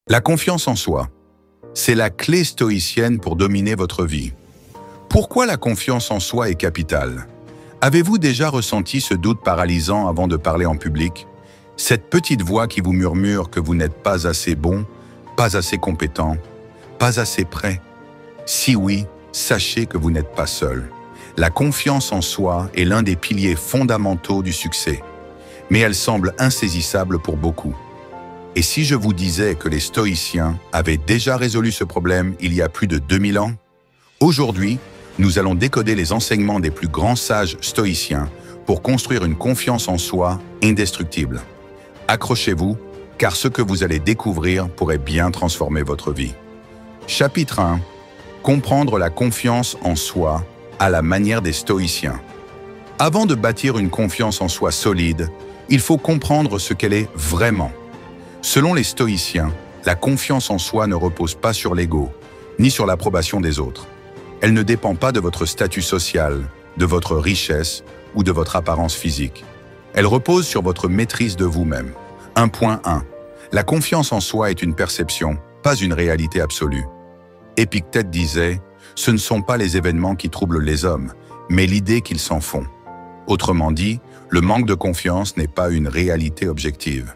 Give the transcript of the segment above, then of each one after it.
La confiance en soi, c'est la clé stoïcienne pour dominer votre vie. Pourquoi la confiance en soi est capitale? Avez-vous déjà ressenti ce doute paralysant avant de parler en public? Cette petite voix qui vous murmure que vous n'êtes pas assez bon, pas assez compétent, pas assez prêt? Si oui, sachez que vous n'êtes pas seul. La confiance en soi est l'un des piliers fondamentaux du succès, mais elle semble insaisissable pour beaucoup. Et si je vous disais que les stoïciens avaient déjà résolu ce problème il y a plus de 2000 ans? Aujourd'hui, nous allons décoder les enseignements des plus grands sages stoïciens pour construire une confiance en soi indestructible. Accrochez-vous, car ce que vous allez découvrir pourrait bien transformer votre vie. Chapitre 1. Comprendre la confiance en soi à la manière des stoïciens. Avant de bâtir une confiance en soi solide, il faut comprendre ce qu'elle est vraiment. Selon les stoïciens, la confiance en soi ne repose pas sur l'ego, ni sur l'approbation des autres. Elle ne dépend pas de votre statut social, de votre richesse ou de votre apparence physique. Elle repose sur votre maîtrise de vous-même. 1.1. La confiance en soi est une perception, pas une réalité absolue. Épictète disait « Ce ne sont pas les événements qui troublent les hommes, mais l'idée qu'ils s'en font ». Autrement dit, le manque de confiance n'est pas une réalité objective.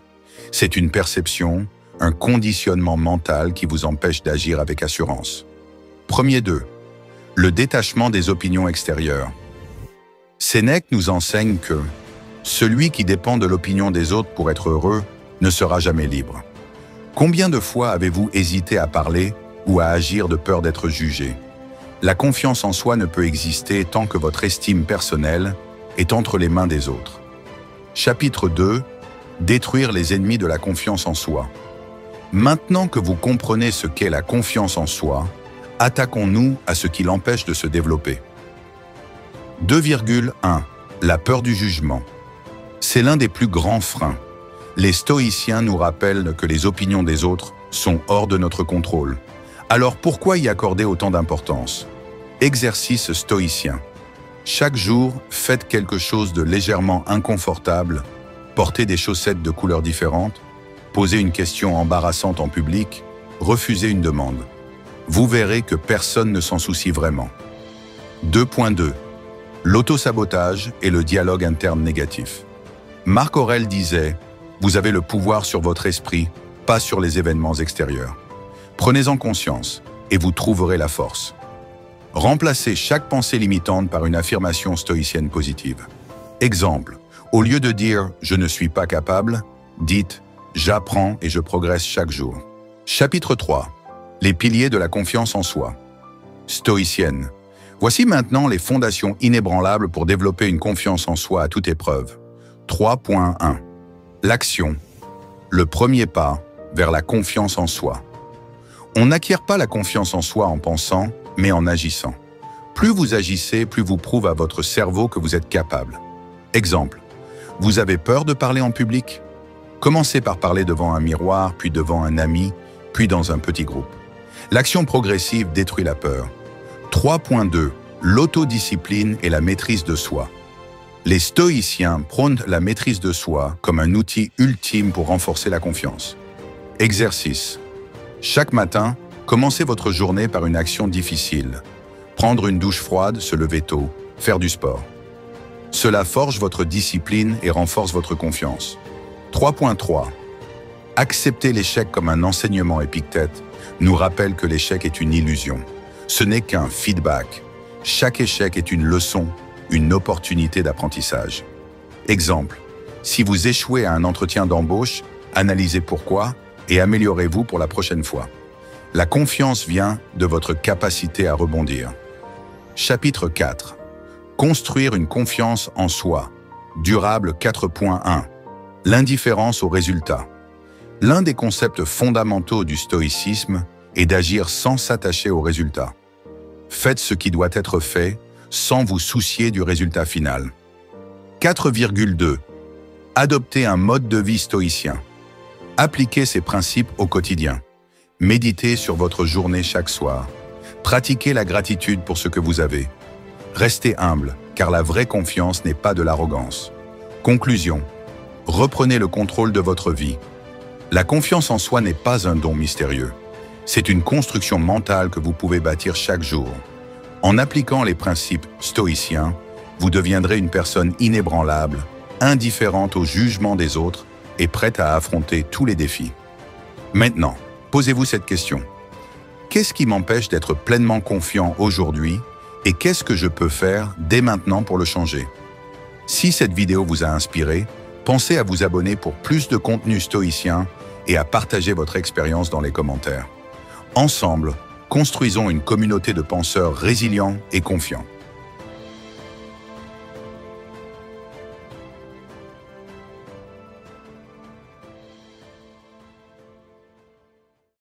C'est une perception, un conditionnement mental qui vous empêche d'agir avec assurance. Premier 2. Le détachement des opinions extérieures. Sénèque nous enseigne que celui qui dépend de l'opinion des autres pour être heureux ne sera jamais libre. Combien de fois avez-vous hésité à parler ou à agir de peur d'être jugé? La confiance en soi ne peut exister tant que votre estime personnelle est entre les mains des autres. Chapitre 2. Détruire les ennemis de la confiance en soi. Maintenant que vous comprenez ce qu'est la confiance en soi, attaquons-nous à ce qui l'empêche de se développer. 2.1. La peur du jugement. C'est l'un des plus grands freins. Les stoïciens nous rappellent que les opinions des autres sont hors de notre contrôle. Alors pourquoi y accorder autant d'importance? Exercice stoïcien. Chaque jour, faites quelque chose de légèrement inconfortable. Porter des chaussettes de couleurs différentes, poser une question embarrassante en public, refuser une demande. Vous verrez que personne ne s'en soucie vraiment. 2.2. L'auto-sabotage et le dialogue interne négatif. Marc Aurèle disait « Vous avez le pouvoir sur votre esprit, pas sur les événements extérieurs. Prenez-en conscience et vous trouverez la force. » Remplacez chaque pensée limitante par une affirmation stoïcienne positive. Exemple. Au lieu de dire « je ne suis pas capable », dites « j'apprends et je progresse chaque jour ». Chapitre 3. Les piliers de la confiance en soi. Stoïcienne. Voici maintenant les fondations inébranlables pour développer une confiance en soi à toute épreuve. 3.1. L'action. Le premier pas vers la confiance en soi. On n'acquiert pas la confiance en soi en pensant, mais en agissant. Plus vous agissez, plus vous prouve à votre cerveau que vous êtes capable. Exemple. Vous avez peur de parler en public? Commencez par parler devant un miroir, puis devant un ami, puis dans un petit groupe. L'action progressive détruit la peur. 3.2. L'autodiscipline et la maîtrise de soi. Les stoïciens prônent la maîtrise de soi comme un outil ultime pour renforcer la confiance. Exercice. Chaque matin, commencez votre journée par une action difficile. Prendre une douche froide, se lever tôt, faire du sport. Cela forge votre discipline et renforce votre confiance. 3.3. Accepter l'échec comme un enseignement. Épictète nous rappelle que l'échec est une illusion. Ce n'est qu'un feedback. Chaque échec est une leçon, une opportunité d'apprentissage. Exemple. Si vous échouez à un entretien d'embauche, analysez pourquoi et améliorez-vous pour la prochaine fois. La confiance vient de votre capacité à rebondir. Chapitre 4. Construire une confiance en soi. Durable 4.1. L'indifférence aux résultats. L'un des concepts fondamentaux du stoïcisme est d'agir sans s'attacher aux résultats. Faites ce qui doit être fait sans vous soucier du résultat final. 4.2. Adoptez un mode de vie stoïcien. Appliquez ces principes au quotidien. Méditez sur votre journée chaque soir. Pratiquez la gratitude pour ce que vous avez. Restez humble, car la vraie confiance n'est pas de l'arrogance. Conclusion. Reprenez le contrôle de votre vie. La confiance en soi n'est pas un don mystérieux. C'est une construction mentale que vous pouvez bâtir chaque jour. En appliquant les principes stoïciens, vous deviendrez une personne inébranlable, indifférente au jugement des autres et prête à affronter tous les défis. Maintenant, posez-vous cette question. Qu'est-ce qui m'empêche d'être pleinement confiant aujourd'hui et qu'est-ce que je peux faire dès maintenant pour le changer? Si cette vidéo vous a inspiré, pensez à vous abonner pour plus de contenu stoïcien et à partager votre expérience dans les commentaires. Ensemble, construisons une communauté de penseurs résilients et confiants.